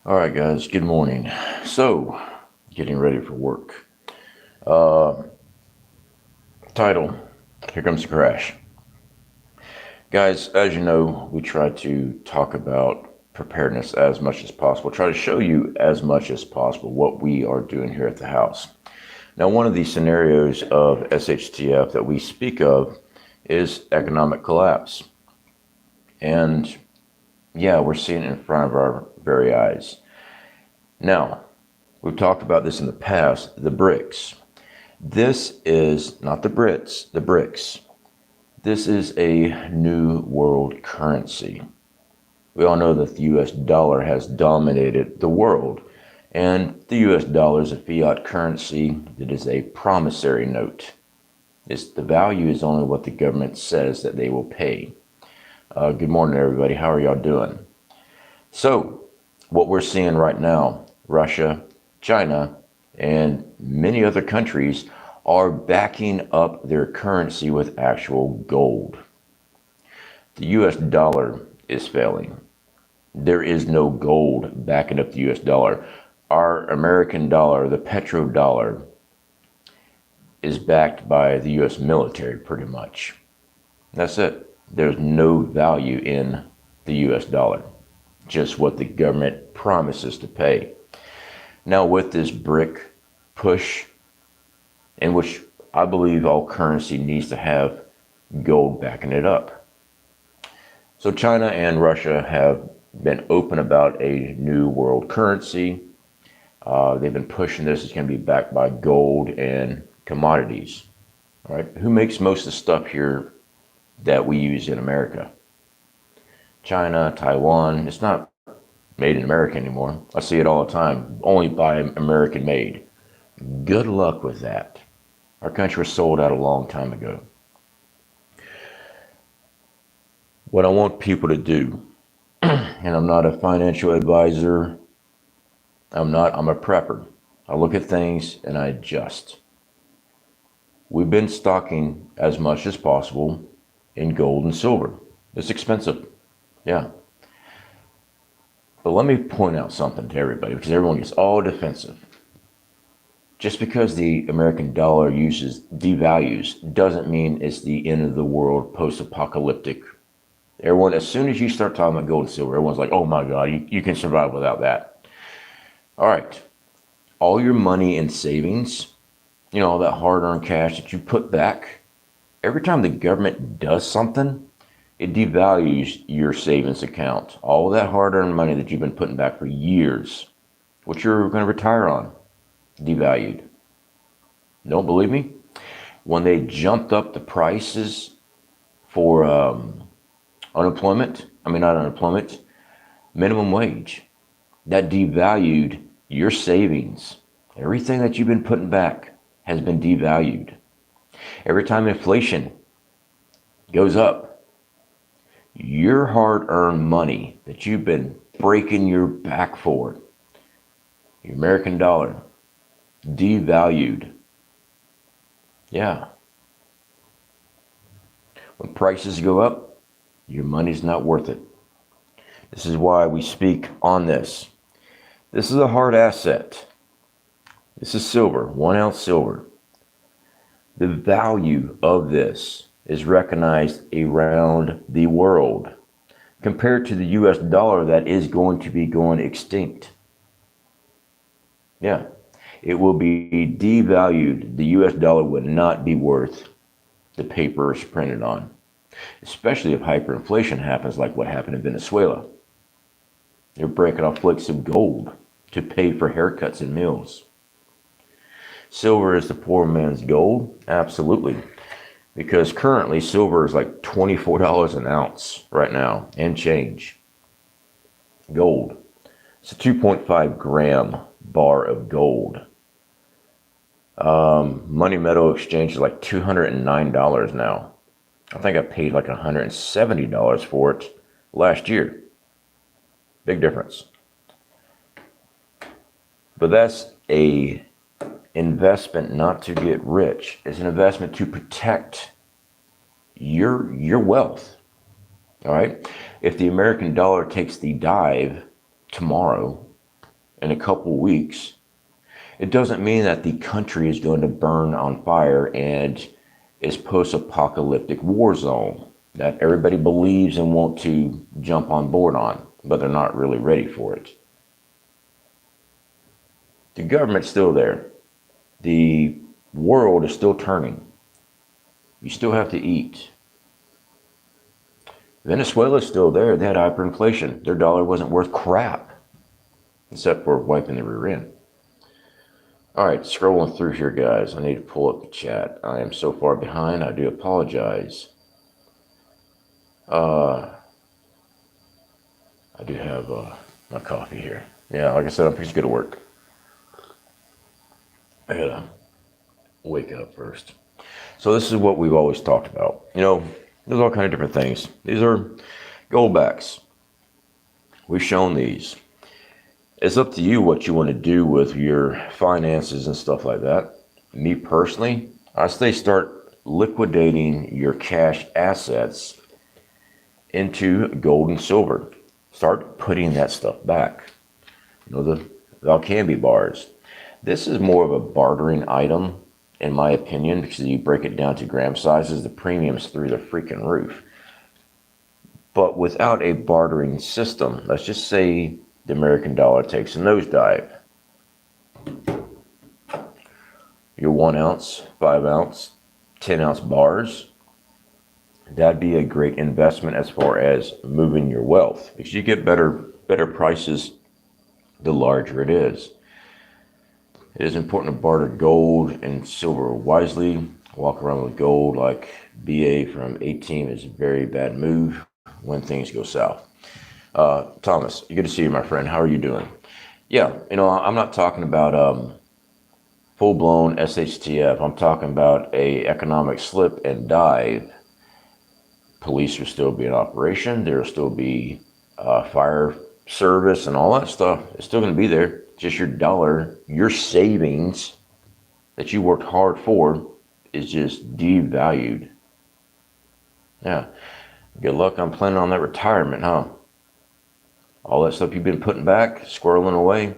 All right, guys, good morning. So, getting ready for work. Title, here comes the crash. Guys, as you know, we try to talk about preparedness as much as possible, try to show you as much as possible what we are doing here at the house. Now, one of the scenarios of SHTF that we speak of is economic collapse. And yeah, we're seeing it in front of our very eyes. Now, we've talked about this in the past, the BRICS. This is not the Brits, the BRICS. This is a new world currency. We all know that the US dollar has dominated the world, and the US dollar is a fiat currency. It is a promissory note. The value is only what the government says that they will pay. Good morning, everybody. How are y'all doing? So, what we're seeing right now, Russia, China, and many other countries are backing up their currency with actual gold. The US dollar is failing. There is no gold backing up the US dollar. Our American dollar, the petrodollar, is backed by the US military pretty much. That's it. There's no value in the US dollar, just what the government promises to pay. Now with this BRIC push, in which I believe all currency needs to have gold backing it up. So China and Russia have been open about a new world currency. They've been pushing this. It's going to be backed by gold and commodities. All right, who makes most of the stuff here that we use in America? China, Taiwan. It's not made in America anymore. I see it all the time. Only buy American made. Good luck with that. Our country was sold out a long time ago. What I want people to do, and I'm not a financial advisor, I'm a prepper. I look at things and I adjust. We've been stocking as much as possible in gold and silver. It's expensive, yeah. But let me point out something to everybody, because everyone gets all defensive. Just because the American dollar devalues doesn't mean it's the end of the world, post-apocalyptic. Everyone, as soon as you start talking about gold and silver, everyone's like, oh my God, you can survive without that. All right, all your money in savings, all that hard-earned cash that you put back, every time the government does something, it devalues your savings account. All that hard-earned money that you've been putting back for years, what you're going to retire on, devalued. Don't believe me? When they jumped up the prices for minimum wage, that devalued your savings. Everything that you've been putting back has been devalued. Every time inflation goes up, your hard-earned money that you've been breaking your back for, your American dollar, devalued. Yeah. When prices go up, your money's not worth it. This is why we speak on this. This is a hard asset. This is silver, 1 ounce silver. The value of this is recognized around the world compared to the US dollar that is going to be going extinct. Yeah. It will be devalued. The US dollar would not be worth the paper it's printed on, especially if hyperinflation happens like what happened in Venezuela. They're breaking off flakes of gold to pay for haircuts and meals. Silver is the poor man's gold? Absolutely. Because currently silver is like $24 an ounce right now and change. Gold. It's a 2.5 gram bar of gold. Money Metal Exchange is like $209 now. I think I paid like $170 for it last year. Big difference. But that's a investment not to get rich. It's an investment to protect your wealth. All right. If the American dollar takes the dive tomorrow, in a couple weeks, it doesn't mean that the country is going to burn on fire and is post-apocalyptic war zone that everybody believes and want to jump on board on, but they're not really ready for it. The government's still there. The world is still turning. You still have to eat. Venezuela's still there. They had hyperinflation. Their dollar wasn't worth crap, except for wiping the rear end. All right, scrolling through here, guys. I need to pull up the chat. I am so far behind. I do apologize. I do have my coffee here. Yeah, like I said, I'm pretty good at work. I gotta wake up first. So this is what we've always talked about. You know, there's all kinds of different things. These are gold backs. We've shown these. It's up to you what you want to do with your finances and stuff like that. Me personally, I say start liquidating your cash assets into gold and silver. Start putting that stuff back. You know, the Alcambi bars. This is more of a bartering item, in my opinion, because you break it down to gram sizes, the premium's through the freaking roof. But without a bartering system, let's just say the American dollar takes a nosedive. Your 1 ounce, 5 ounce, 10 ounce bars, that'd be a great investment as far as moving your wealth, because you get better prices the larger it is. It is important to barter gold and silver wisely. Walk around with gold like BA from 18 is a very bad move when things go south. Thomas, good to see you, my friend. How are you doing? Yeah, you know, I'm not talking about full-blown SHTF. I'm talking about a economic slip and dive. Police will still be in operation. There will still be fire service and all that stuff. It's still going to be there. Just your dollar, your savings that you worked hard for is just devalued. Yeah. Good luck on planning on that retirement, huh? All that stuff you've been putting back, squirreling away,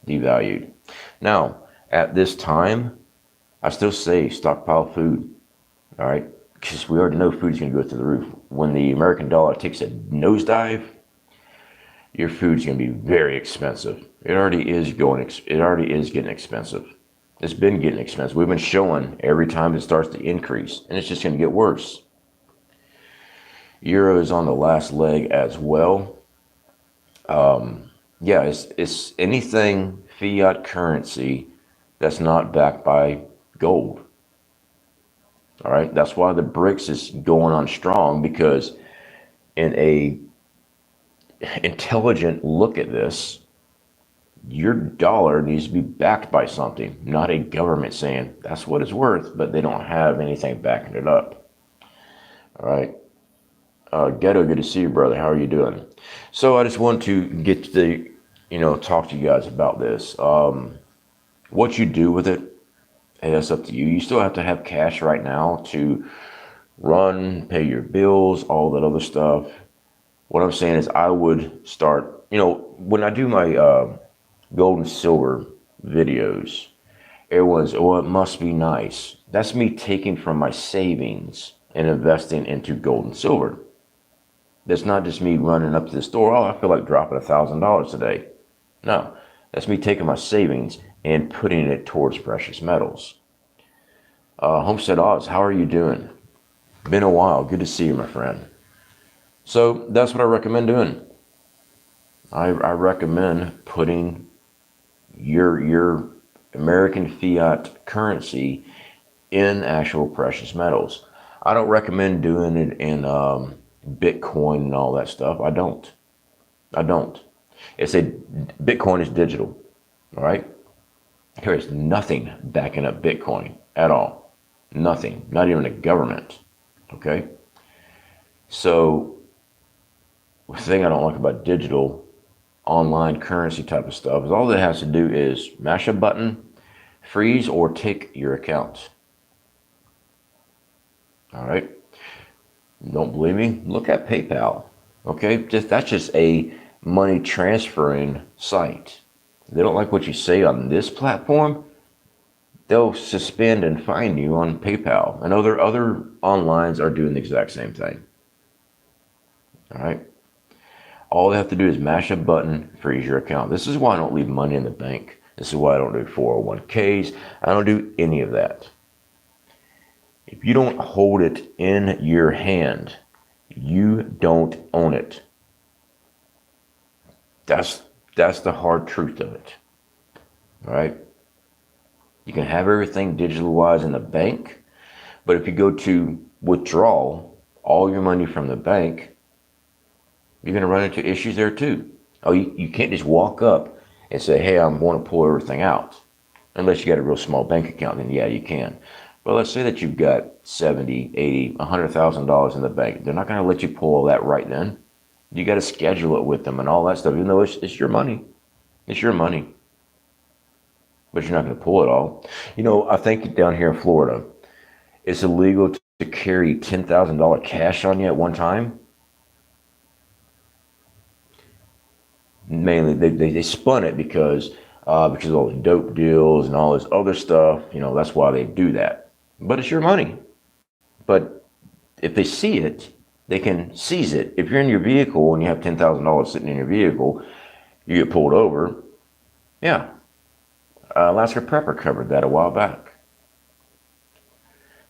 devalued. Now, at this time, I still say stockpile food, all right? Because we already know food's going to go through the roof. When the American dollar takes a nosedive, your food's going to be very expensive. It already is getting expensive. It's been getting expensive. We've been showing every time it starts to increase, and it's just going to get worse. Euro is on the last leg as well. Yeah, it's anything fiat currency that's not backed by gold. All right, that's why the BRICS is going on strong, because in a intelligent look at this, your dollar needs to be backed by something, not a government saying that's what it's worth, but they don't have anything backing it up. All right. Ghetto, good to see you, brother. How are you doing? So I just want to get to, talk to you guys about this. What you do with it, hey, that's up to you. You still have to have cash right now to run, pay your bills, all that other stuff. What I'm saying is I would start, when I do my gold and silver videos, everyone's, oh, it must be nice. That's me taking from my savings and investing into gold and silver. That's not just me running up to the store, oh, I feel like dropping $1,000 today. No, that's me taking my savings and putting it towards precious metals. Homestead Oz, how are you doing? Been a while. Good to see you, my friend. So that's what I recommend doing. I recommend putting your American fiat currency in actual precious metals. I don't recommend doing it in Bitcoin and all that stuff. I don't. It's Bitcoin is digital, all right? There is nothing backing up Bitcoin at all. Nothing, not even a government, okay? So the thing I don't like about digital online currency type of stuff is all it has to do is mash a button, freeze, or take your account. All right. Don't believe me? Look at PayPal. Okay, that's just a money transferring site. they don't like what you say on this platform, they'll suspend and fine you on PayPal. And other onlines are doing the exact same thing. All right. All they have to do is mash a button, freeze your account. This is why I don't leave money in the bank. This is why I don't do 401ks. I don't do any of that. If you don't hold it in your hand, you don't own it. That's the hard truth of it. All right. You can have everything digital-wise in the bank, but if you go to withdraw all your money from the bank, you're going to run into issues there too. Oh, you can't just walk up and say, hey, I'm going to pull everything out. Unless you got a real small bank account, then yeah, you can. But let's say that you've got $70, $80, $100,000 in the bank. They're not going to let you pull all that right then. You got to schedule it with them and all that stuff, even though it's your money. It's your money. But you're not going to pull it all. You know, I think down here in Florida, it's illegal to carry $10,000 cash on you at one time. Mainly, they spun it because of all the dope deals and all this other stuff. You know, that's why they do that. But it's your money. But if they see it, they can seize it. If you're in your vehicle and you have $10,000 sitting in your vehicle, you get pulled over. Yeah. Alaska Prepper covered that a while back.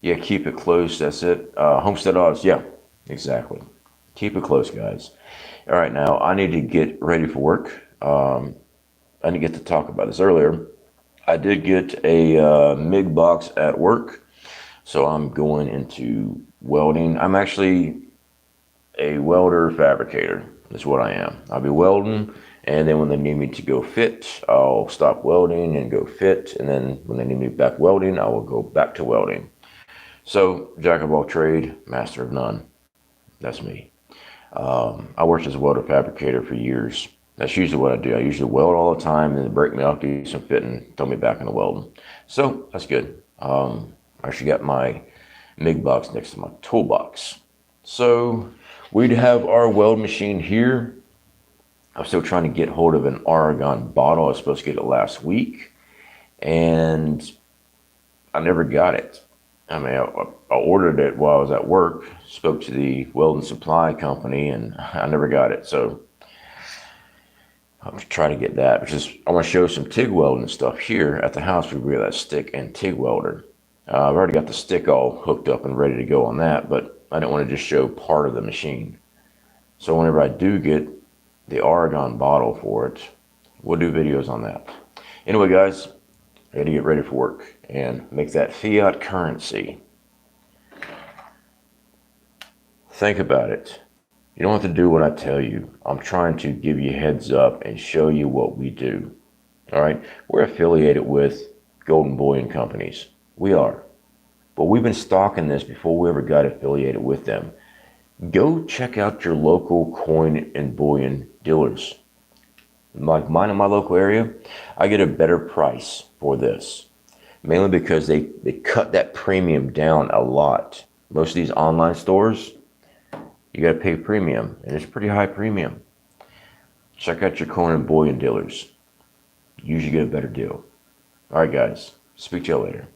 Yeah, keep it close. That's it. Homestead odds. Yeah, exactly. Keep it close, guys. All right, now I need to get ready for work. I didn't get to talk about this earlier. I did get a MIG box at work, so I'm going into welding. I'm actually a welder fabricator. That's what I am. I'll be welding, and then when they need me to go fit, I'll stop welding and go fit, and then when they need me back welding, I will go back to welding. So, jack of all trade, master of none. That's me. I worked as a welder fabricator for years. That's usually what I do. I usually weld all the time, and then break me off, do some fitting, throw me back into welding. So that's good. I actually got my MIG box next to my toolbox. So we'd have our weld machine here. I'm still trying to get hold of an Oregon bottle. I was supposed to get it last week, and I never got it. I mean, I ordered it while I was at work, spoke to the welding supply company, and I never got it. So I'm trying to get that, because I want to show some TIG welding stuff here at the house. We have that stick and TIG welder. I've already got the stick all hooked up and ready to go on that, but I didn't want to just show part of the machine. So whenever I do get the Oregon bottle for it, we'll do videos on that. Anyway, guys, I got to get ready for work and make that fiat currency. Think about it. You don't have to do what I tell you. I'm trying to give you heads up and show you what we do. All right? We're affiliated with Golden Bullion companies. We are. But we've been stocking this before we ever got affiliated with them. Go check out your local coin and bullion dealers. Like mine in my local area, I get a better price for this. Mainly because they cut that premium down a lot. Most of these online stores, you got to pay premium, and it's pretty high premium. Check out your coin and bullion dealers. You usually get a better deal. All right, guys. Speak to you later.